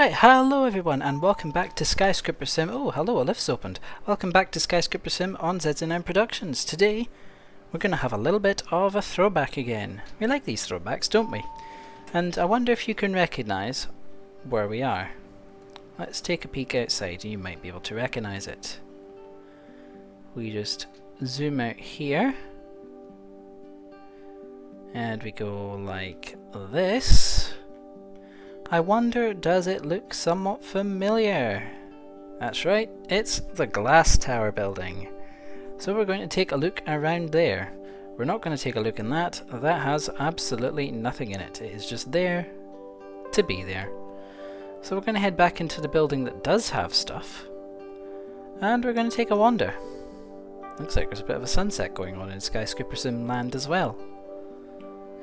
Right, hello everyone and welcome back to Skyscrapersim. Oh, hello, a lift's opened. Welcome back to Skyscrapersim on ZZ9 Productions. Today, we're going to have a little bit of a throwback again. We like these throwbacks, don't we? And I wonder if you can recognise where we are. Let's take a peek outside and you might be able to recognise it. We just zoom out here. And we go like this. I wonder, does it look somewhat familiar? That's right, it's the Glass Tower building. So we're going to take a look around there. We're not going to take a look in that. That has absolutely nothing in it. It is just there to be there. So we're going to head back into the building that does have stuff. And we're going to take a wander. Looks like there's a bit of a sunset going on in Skyscrapersim land as well.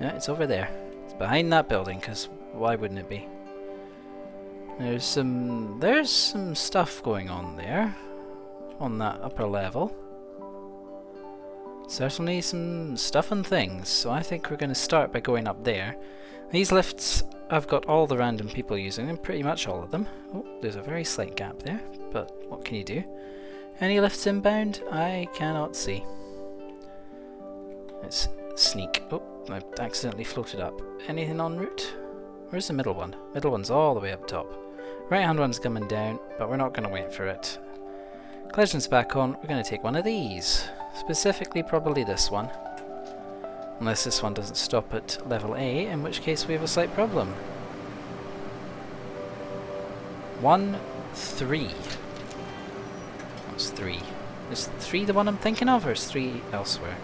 Yeah, it's over there. It's behind that building, because why wouldn't it be? There's some stuff going on there, on that upper level. Certainly some stuff and things, so I think we're going to start by going up there. These lifts, I've got all the random people using them, pretty much all of them. Oh, there's a very slight gap there, but what can you do? Any lifts inbound? I cannot see. Let's sneak. Oh, I accidentally floated up. Anything en route? Where's the middle one? Middle one's all the way up top. Right hand one's coming down, but we're not going to wait for it. Collision's back on. We're going to take one of these. Specifically probably this one. Unless this one doesn't stop at level A, in which case we have a slight problem. 1, 3. That's 3. Is 3 the one I'm thinking of, or is 3 elsewhere?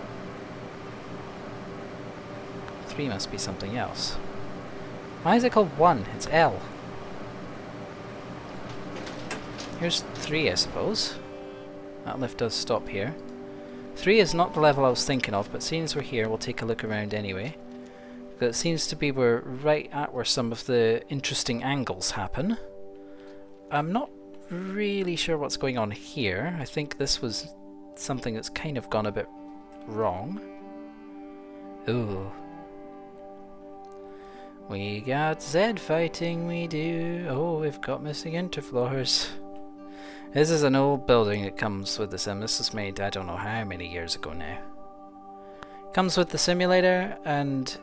3 must be something else. Why is it called 1? It's L. Here's 3, I suppose. That lift does stop here. 3 is not the level I was thinking of, but seeing as we're here, we'll take a look around anyway. But it seems to be we're right at where some of the interesting angles happen. I'm not really sure what's going on here. I think this was something that's kind of gone a bit wrong. Ooh. We got Z fighting, we do. Oh, we've got missing interfloors. This is an old building that comes with the sim. This was made, I don't know how many years ago now. Comes with the simulator, and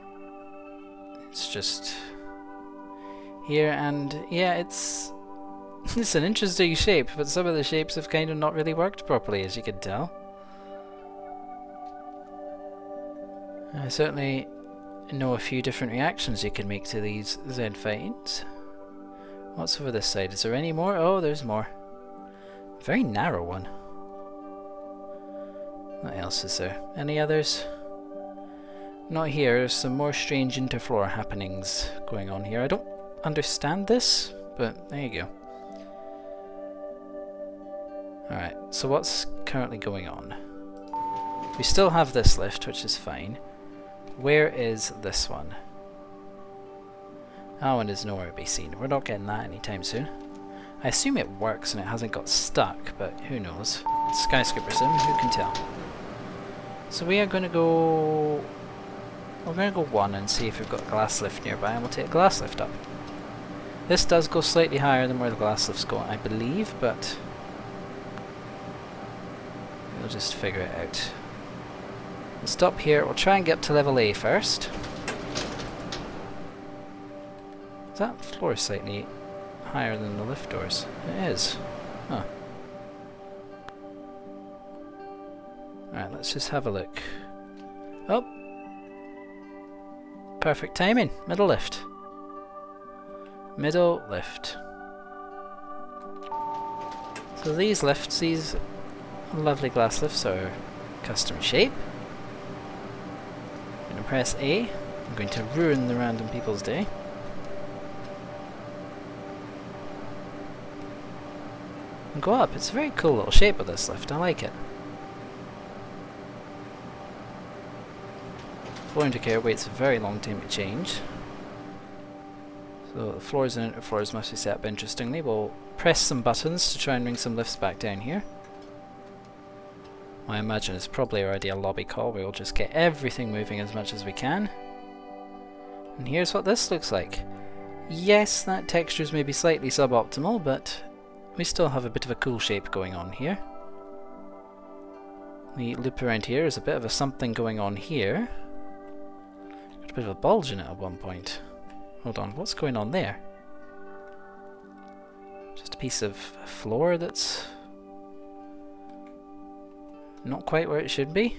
it's just here, and yeah, it's an interesting shape, but some of the shapes have kind of not really worked properly, as you can tell. I certainly know a few different reactions you can make to these Z fightings. What's over this side? Is there any more? Oh, there's more. Very narrow one. What else is there? Any others? Not here. There's some more strange interfloor happenings going on here. I don't understand this, but there you go. Alright, so what's currently going on? We still have this lift, which is fine. Where is this one? That one is nowhere to be seen. We're not getting that anytime soon. I assume it works and it hasn't got stuck, but who knows? It's Skyscrapersim, who can tell? So we are going to go... We're going to go 1 and see if we've got a glass lift nearby, and we'll take a glass lift up. This does go slightly higher than where the glass lifts go, I believe, but we'll just figure it out. We'll stop here. We'll try and get up to level A first. Is that floor slightly higher than the lift doors? It is. Huh. Alright, let's just have a look. Oh! Perfect timing. Middle lift. Middle lift. So these lifts, these lovely glass lifts, are custom shape. I'm going to press A. I'm going to ruin the random people's day. And go up. It's a very cool little shape of this lift. I like it. Floor indicator waits a very long time to change. So the floors and interfloors must be set up interestingly. We'll press some buttons to try and bring some lifts back down here. I imagine it's probably already a lobby call. We'll just get everything moving as much as we can. And here's what this looks like. Yes, that texture is maybe slightly suboptimal, but we still have a bit of a cool shape going on here. The loop around here is a bit of a something going on here. Got a bit of a bulge in it at one point. Hold on, what's going on there? Just a piece of floor that's not quite where it should be.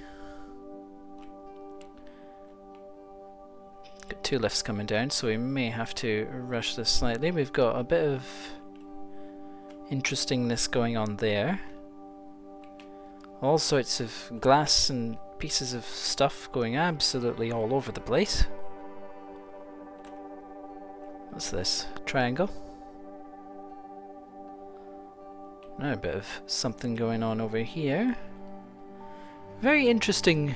Got two lifts coming down, so we may have to rush this slightly. We've got a bit of interestingness going on there. All sorts of glass and pieces of stuff going absolutely all over the place. What's this? Triangle? Now a bit of something going on over here. Very interesting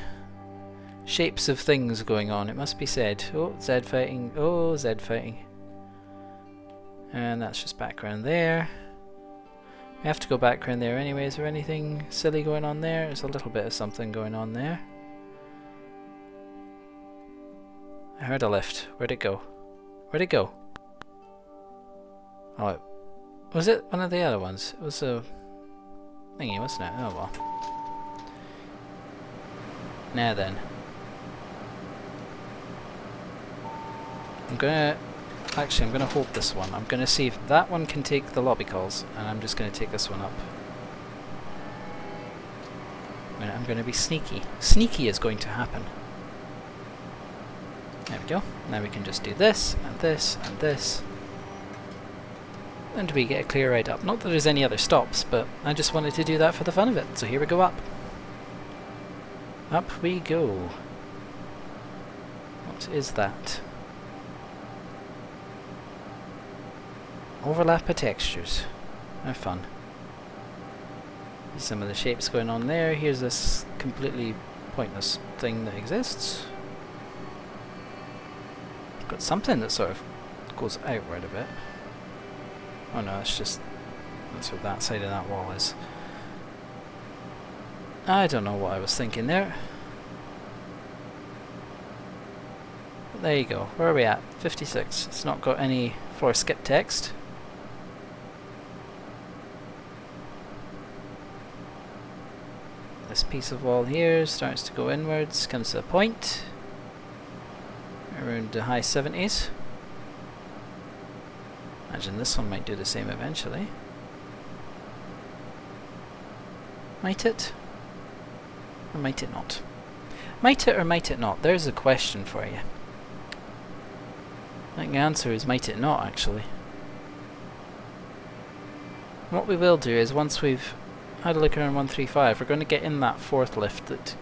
shapes of things going on, it must be said. Oh, Z fighting. Oh, Z fighting. And that's just background there. We have to go background there anyway. Is there anything silly going on there? There's a little bit of something going on there. I heard a lift. Where'd it go? Where'd it go? Oh, was it one of the other ones? It was a thingy, wasn't it? Oh well. Now then. I'm gonna hold this one. I'm gonna see if that one can take the lobby calls, and I'm just gonna take this one up. I'm gonna be sneaky. Sneaky is going to happen. There we go. Now we can just do this, and this, and this. And we get a clear ride up. Not that there's any other stops, but I just wanted to do that for the fun of it. So here we go up. Up we go. What is that? Overlap of textures. How fun. Some of the shapes going on there. Here's this completely pointless thing that exists. Got something that sort of goes outward a bit. Oh no, that's what that side of that wall is. I don't know what I was thinking there. But there you go. Where are we at? 56. It's not got any floor skip text. This piece of wall here starts to go inwards, comes to a point around the high 70s. Imagine this one might do the same eventually. Might it? Or might it not? Might it or might it not? There's a question for you. I think the answer is might it not, actually. What we will do is once we've had a look around 135, we're going to get in that fourth lift that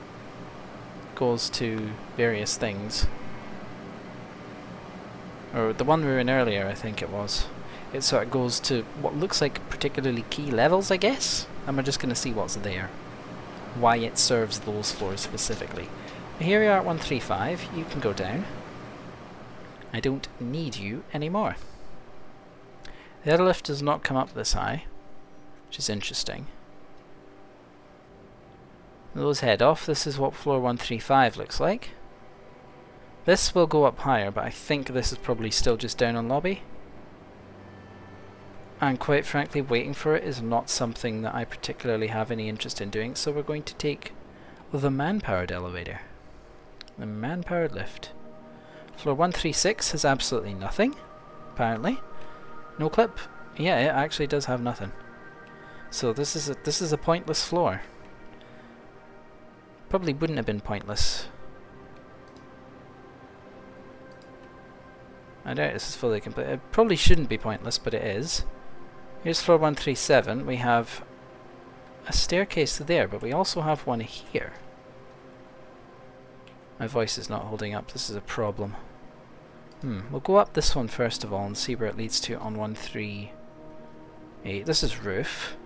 goes to various things. Or the one we were in earlier, I think it was. It sort of goes to what looks like particularly key levels, I guess? And we're just going to see what's there. Why it serves those floors specifically. But here we are at 135, you can go down. I don't need you anymore. The other lift does not come up this high, which is interesting. Those head off. This is what floor 135 looks like. This will go up higher, but I think this is probably still just down on lobby. And quite frankly, waiting for it is not something that I particularly have any interest in doing, so we're going to take the man-powered elevator. The man-powered lift. Floor 136 has absolutely nothing, apparently. No clip. Yeah, it actually does have nothing. So this is a pointless floor. Probably wouldn't have been pointless. I doubt this is fully complete. It probably shouldn't be pointless, but it is. Here's floor 137. We have a staircase there, but we also have one here. My voice is not holding up. This is a problem. We'll go up this one first of all and see where it leads to on 138. This is roof.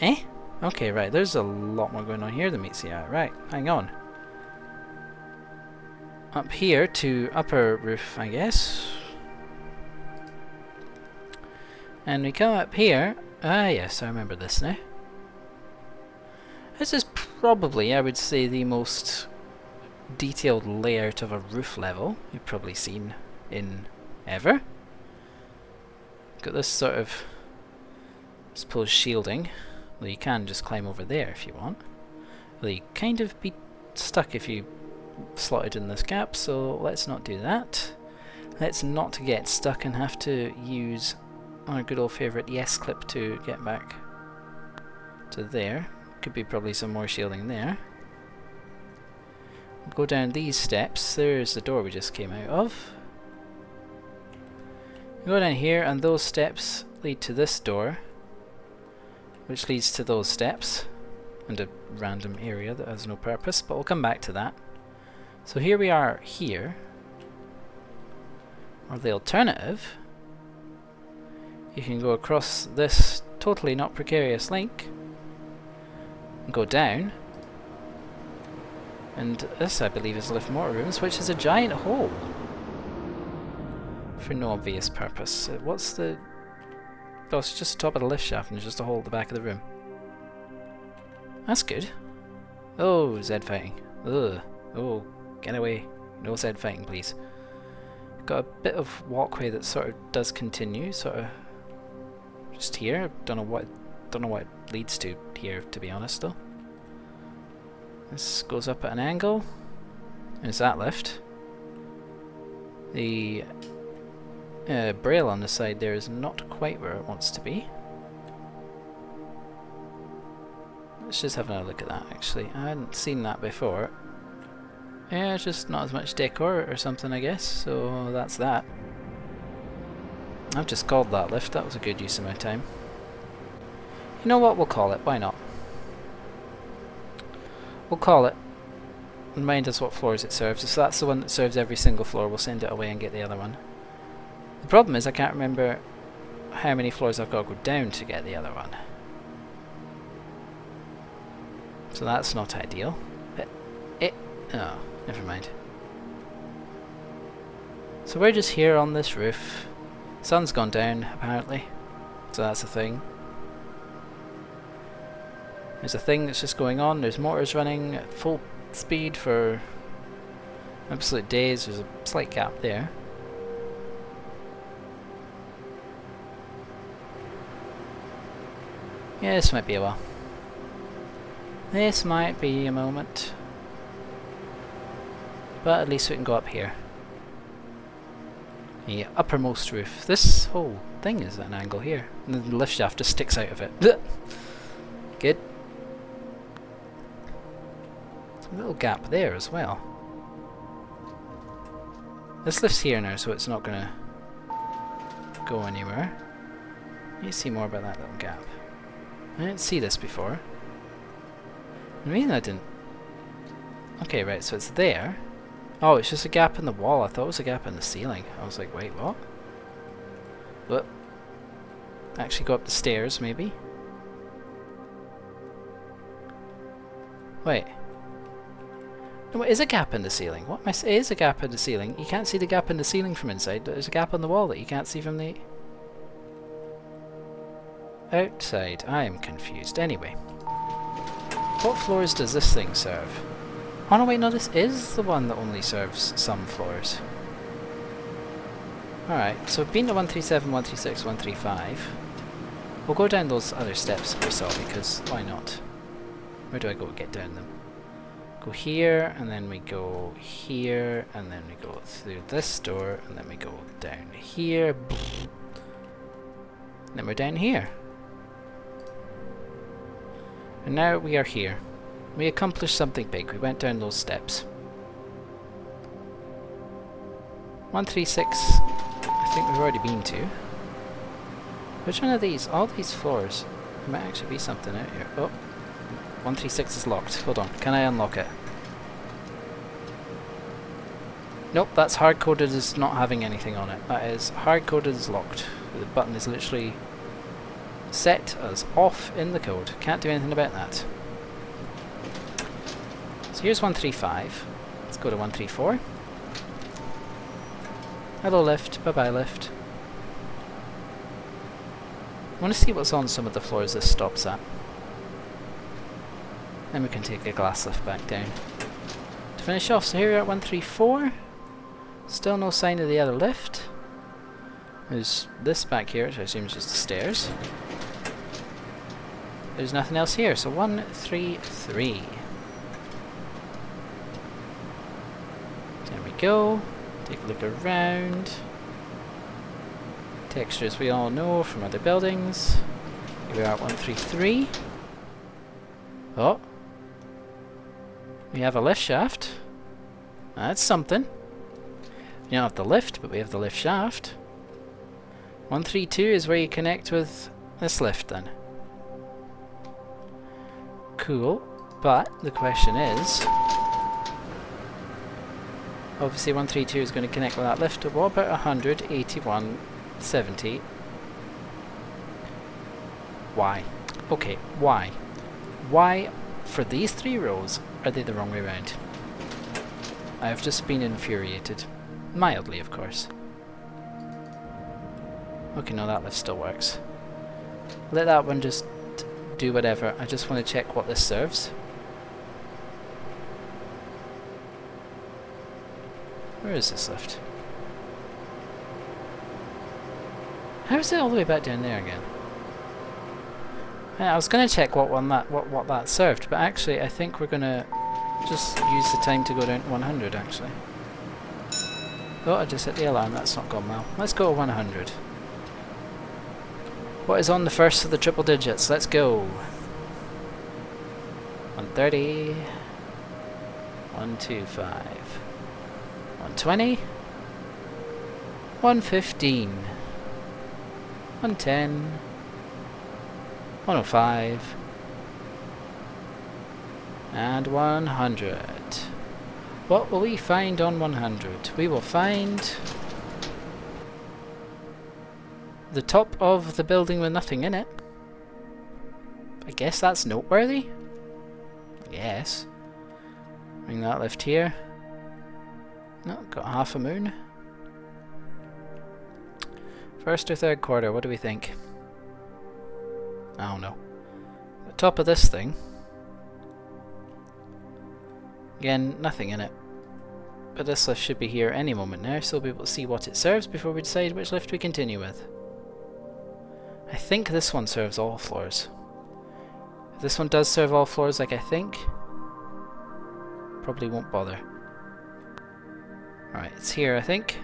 Eh? Okay, right. There's a lot more going on here than meets the eye. Right, hang on. Up here to upper roof, I guess. And we come up here. Ah, yes, I remember this now. This is probably, I would say, the most detailed layout of a roof level you've probably seen in ever. Got this sort of, I suppose, shielding. Well, you can just climb over there if you want. Well, you kind of be stuck if you slotted in this gap, so let's not do that. Let's not get stuck and have to use our good old favourite yes clip to get back to there. Could be probably some more shielding there. We'll go down these steps. There's the door we just came out of. We go down here and those steps lead to this door, which leads to those steps and a random area that has no purpose, but we'll come back to that. So here we are here. Or the alternative, you can go across this totally not precarious link and go down, and this I believe is lift motor rooms, which is a giant hole for no obvious purpose. What's the... oh, it's just the top of the lift shaft and there's just a hole at the back of the room. That's good. Oh, Zed fighting. Ugh. Oh, get away. No Zed fighting, please. Got a bit of walkway that sort of does continue, sort of just here. Don't know what it leads to here, to be honest, though. This goes up at an angle. There's that lift. The braille on the side there is not quite where it wants to be. Let's just have another look at that, actually. I hadn't seen that before. Yeah, it's just not as much decor or something, I guess, so that's that. I've just called that lift. That was a good use of my time. You know what, we'll call it, why not? We'll call it. Remind us what floors it serves. If that's the one that serves every single floor, we'll send it away and get the other one. The problem is I can't remember how many floors I've got to go down to get the other one. So that's not ideal. But oh, never mind. So we're just here on this roof. Sun's gone down, apparently. So that's a thing. There's a thing that's just going on. There's motors running at full speed for absolute days. There's a slight gap there. Yeah, this might be a while. This might be a moment. But at least we can go up here. The uppermost roof. This whole thing is at an angle here. And the lift shaft just sticks out of it. Good. A little gap there as well. This lift's here now, so it's not going to go anywhere. You see more about that little gap. I didn't see this before. The reason I didn't... Okay, right, so it's there. Oh, it's just a gap in the wall. I thought it was a gap in the ceiling. I was like, wait, what? What? Actually go up the stairs, maybe? Wait. No, it is a gap in the ceiling. What am I saying? It is a gap in the ceiling. You can't see the gap in the ceiling from inside. There's a gap on the wall that you can't see from the... outside. I am confused. Anyway. What floors does this thing serve? Oh no, wait, no, this is the one that only serves some floors. Alright, so we've been to 137, 136, 135. We'll go down those other steps that we saw, because why not? Where do I go to get down them? Go here, and then we go here, and then we go through this door, and then we go down here. And then we're down here. And now we are here. We accomplished something big. We went down those steps. 136, I think we've already been to. Which one of these? All these floors. There might actually be something out here. Oh, 136 is locked. Hold on, can I unlock it? Nope, that's hard-coded as not having anything on it. That is hard-coded as locked. The button is literally set as off in the code. Can't do anything about that. So here's 135. Let's go to 134. Hello lift, bye-bye lift. I want to see what's on some of the floors this stops at. Then we can take a glass lift back down. to finish off. So here we are at 134. Still no sign of the other lift. There's this back here, which I assume is just the stairs. There's nothing else here, so 133. There we go. Take a look around. Textures we all know from other buildings. Here we are at 133. Oh. We have a lift shaft. That's something. We don't have the lift, but we have the lift shaft. 132 is where you connect with this lift then. Cool, but the question is, obviously 132 is going to connect with that lift. What about 100, 81, 70? Why? Okay, why? Why, for these 3 rows, are they the wrong way around? I have just been infuriated. Mildly, of course. Okay, no, that lift still works. Let that one just do whatever. I just want to check what this serves. Where is this lift? How is it all the way back down there again? I was going to check what that served, but actually I think we're going to just use the time to go down to 100 actually. Oh, I just hit the alarm, that's not gone well. Let's go to 100. What is on the first of the triple digits? Let's go. 130. 125. 120. 115. 110. 105. And 100. What will we find on 100? We will find the top of the building with nothing in it. I guess that's noteworthy. Yes. Bring that lift here. No, got half a moon. First or third quarter, what do we think? I don't know. The top of this thing. Again, nothing in it. But this lift should be here any moment now, so we'll be able to see what it serves before we decide which lift we continue with. I think this one serves all floors. If this one does serve all floors like I think, probably won't bother. Alright, it's here I think.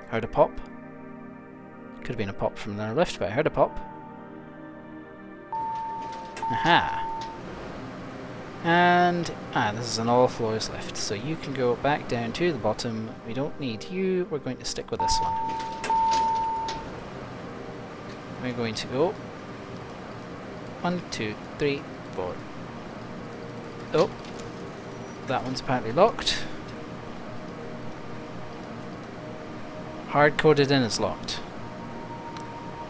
Heard a pop. Could have been a pop from another lift, but I heard a pop. Aha! And, this is an all floors lift, so you can go back down to the bottom. We don't need you, we're going to stick with this one. We're going to go 1, 2, 3, 4. Oh, that one's apparently locked. Hard-coded in as locked.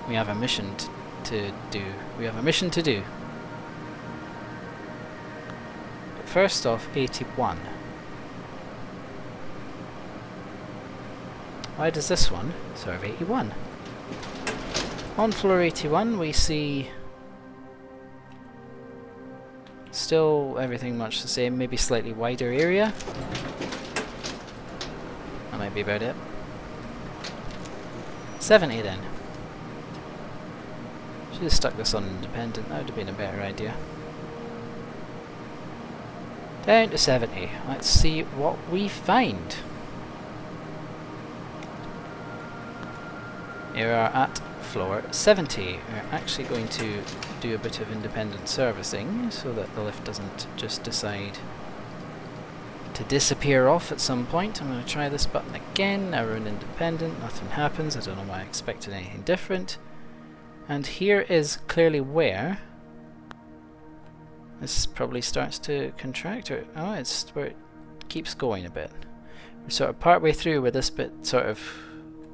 We have a mission to do. We have a mission to do. First off, 81. Why does this one serve 81? On floor 81 we see still everything much the same, maybe slightly wider area. That might be about it. 70 then. Should have stuck this on independent, that would have been a better idea. Down to 70. Let's see what we find. Here we are at floor 70. We're actually going to do a bit of independent servicing so that the lift doesn't just decide to disappear off at some point. I'm going to try this button again. Now we're in independent, nothing happens. I don't know why I expected anything different. And here is clearly where this probably starts to contract, or oh, it's where it keeps going a bit. We're sort of partway through where this bit sort of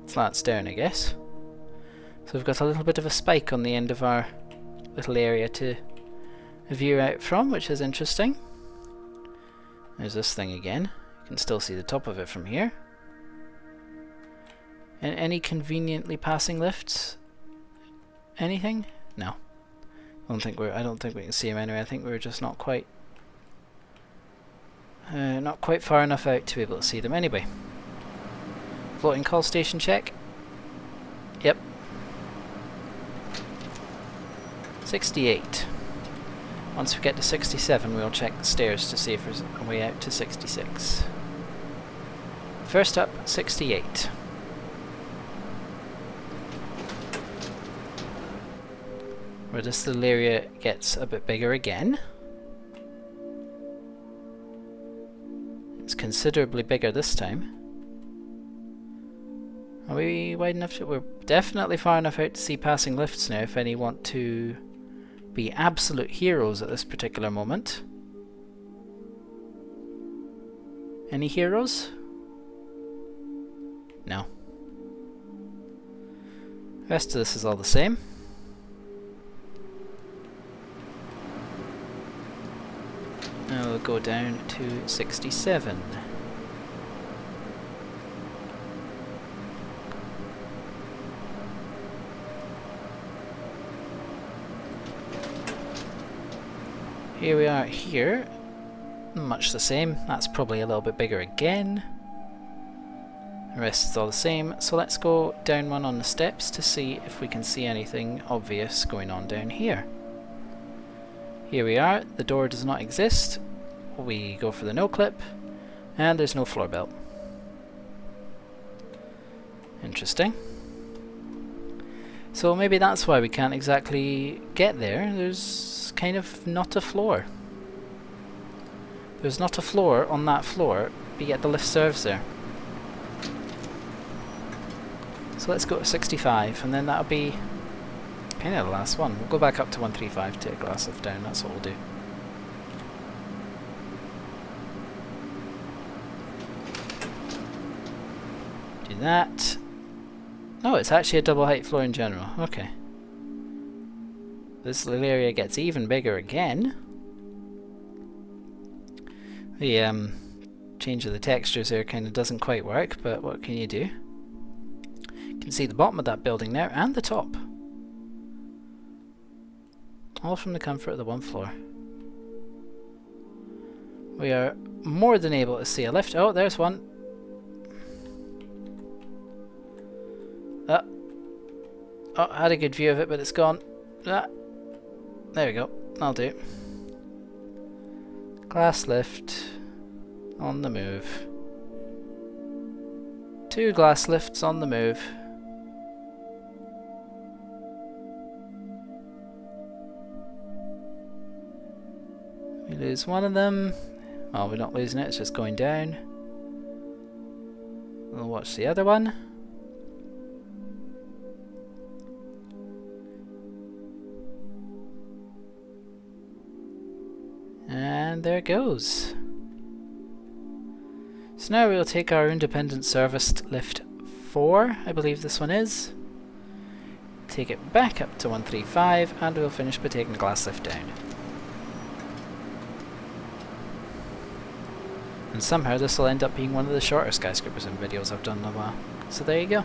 flats down, I guess. So we've got a little bit of a spike on the end of our little area to view out from, which is interesting. There's this thing again. You can still see the top of it from here. And any conveniently passing lifts? Anything? No. I don't think we can see him anyway. I think we're just not quite Not quite far enough out to be able to see them anyway. Floating call station check. Yep. 68. Once we get to 67, we'll check the stairs to see if there's a way out to 66. First up, 68. Where this little area gets a bit bigger again. It's considerably bigger this time. Are we wide enough to... We're definitely far enough out to see passing lifts now if any want to be absolute heroes at this particular moment. Any heroes? No. The rest of this is all the same. Now we'll go down to 67. Here we are here. Much the same. That's probably a little bit bigger again. The rest is all the same. So let's go down one on the steps to see if we can see anything obvious going on down here. Here we are. The door does not exist. We go for the no clip. And there's no floor belt. Interesting. So maybe that's why we can't exactly get there. There's kind of not a floor. There's not a floor on that floor, but yet the lift serves there. So let's go to 65, and then that'll be kind of the last one. We'll go back up to 135 to take a glass lift down, that's what we'll do. Do that. Oh, it's actually a double height floor in general. Okay. This little area gets even bigger again. The change of the textures there kind of doesn't quite work, but what can you do? You can see the bottom of that building there, and the top. All from the comfort of the one floor. We are more than able to see a lift. Oh, there's one. Oh, I had a good view of it, but it's gone. There we go. I'll do. Glass lift on the move. 2 glass lifts on the move. We lose one of them. Well, we're not losing it, it's just going down. We'll watch the other one. And there it goes. So now we'll take our independent serviced lift 4, I believe this one is. Take it back up to 135, and we'll finish by taking the glass lift down. And somehow this will end up being one of the shorter Skyscrapersim videos I've done in a while. So there you go.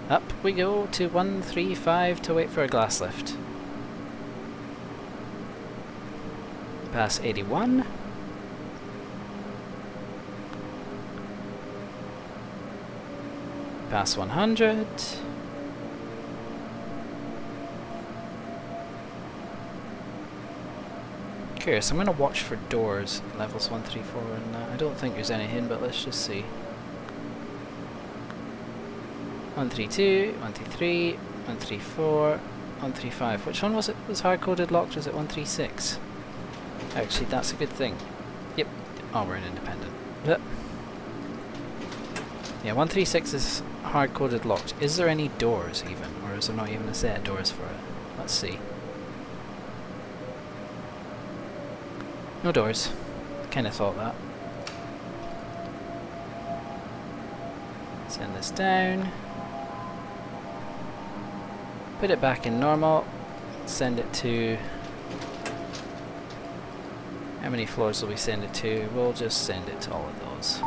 Up we go to 135 to wait for a glass lift. Pass 81. Pass 100. Curious, I'm going to watch for doors, levels 1, 3, 4, and I don't think there's anything, but let's just see. 132, 133, 134, 135. Which one was it? Was hard-coded locked? Was it 136? Actually, that's a good thing. Yep. Oh, we're in independent. Yep. Yeah, 136 is hard-coded locked. Is there any doors even? Or is there not even a set of doors for it? Let's see. No doors. Kinda thought that. Send this down. Put it back in normal. Send it to... How many floors will we send it to? We'll just send it to all of those.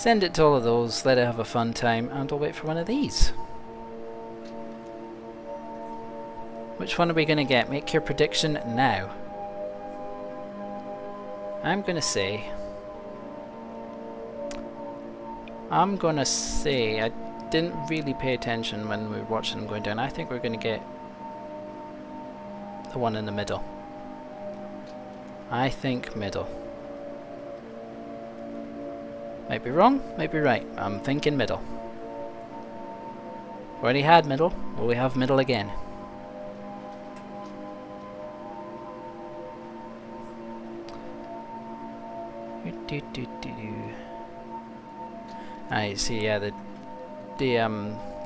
Send it to all of those, let it have a fun time, and we'll wait for one of these. Which one are we going to get? Make your prediction now. I'm going to say... I didn't really pay attention when we were watching them going down. I think we're going to get the one in the middle. I think middle. Might be wrong, might be right. I'm thinking middle. Already had middle. Will we have middle again? I see, yeah, the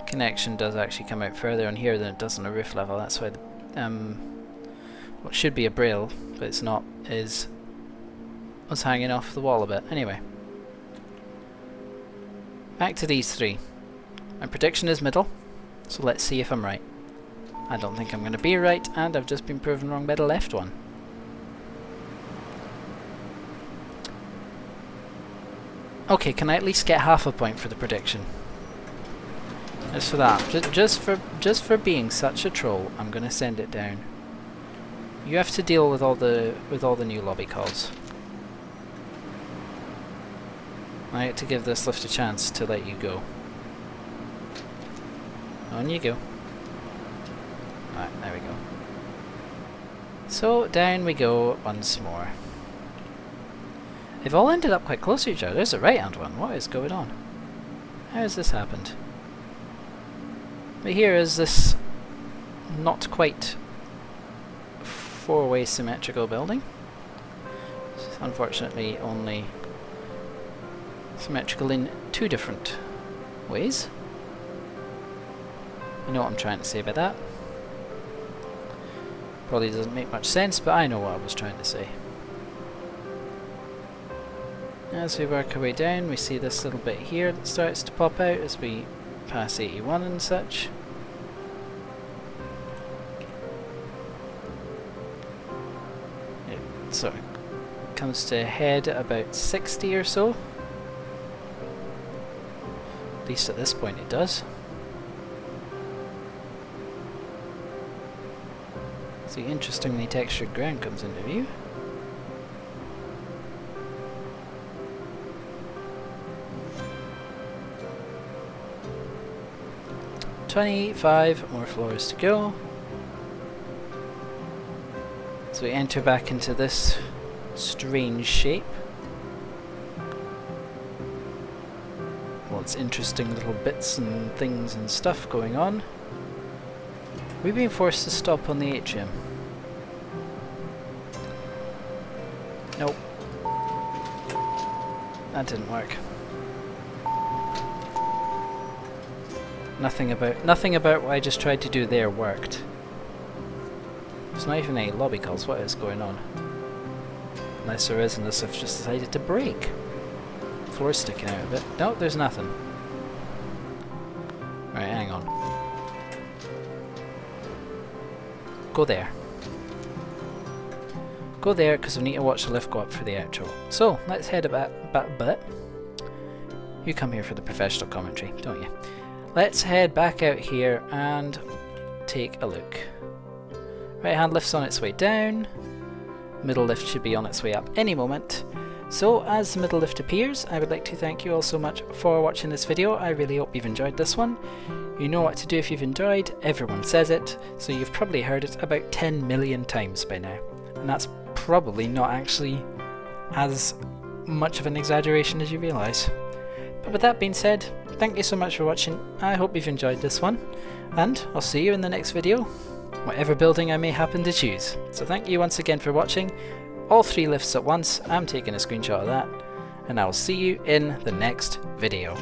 connection does actually come out further on here than it does on the roof level. That's why the, what should be a braille, but it's not, was hanging off the wall a bit. Anyway. Back to these three. My prediction is middle, so let's see if I'm right. I don't think I'm going to be right, and I've just been proven wrong by the left one. Okay, can I at least get half a point for the prediction? Just for that, just for being such a troll, I'm gonna send it down. You have to deal with all the new lobby calls. I get to give this lift a chance to let you go. On you go. Alright, there we go. So down we go once more. They've all ended up quite close to each other. There's a right-hand one. What is going on? How has this happened? But here is this not quite four-way symmetrical building. It's unfortunately only symmetrical in two different ways. You know what I'm trying to say by that. Probably doesn't make much sense, but I know what I was trying to say. As we work our way down, we see this little bit here that starts to pop out as we pass 81 and such. It sort of comes to a head at about 60 or so. At least at this point it does. So interestingly textured ground comes into view. $25 more floors to go. So we enter back into this strange shape. Lots of interesting little bits and things and stuff going on. We've been forced to stop on the atrium. Nope. That didn't work. Nothing about what I just tried to do there worked. There's not even any lobby calls. What is going on? Unless there is, unless I've just decided to break. Floor's sticking out a bit. No, there's nothing. Right, hang on. Go there. Go there, because we need to watch the lift go up for the outro. So, let's head back. You come here for the professional commentary, don't you? Let's head back out here and take a look. Right hand lift's on its way down. Middle lift should be on its way up any moment. So as the middle lift appears, I would like to thank you all so much for watching this video. I really hope you've enjoyed this one. You know what to do if you've enjoyed, everyone says it, so you've probably heard it about 10 million times by now. And that's probably not actually as much of an exaggeration as you realise. But with that being said, thank you so much for watching. I hope you've enjoyed this one, and I'll see you in the next video, whatever building I may happen to choose. So thank you once again for watching. All three lifts at once. I'm taking a screenshot of that, and I will see you in the next video.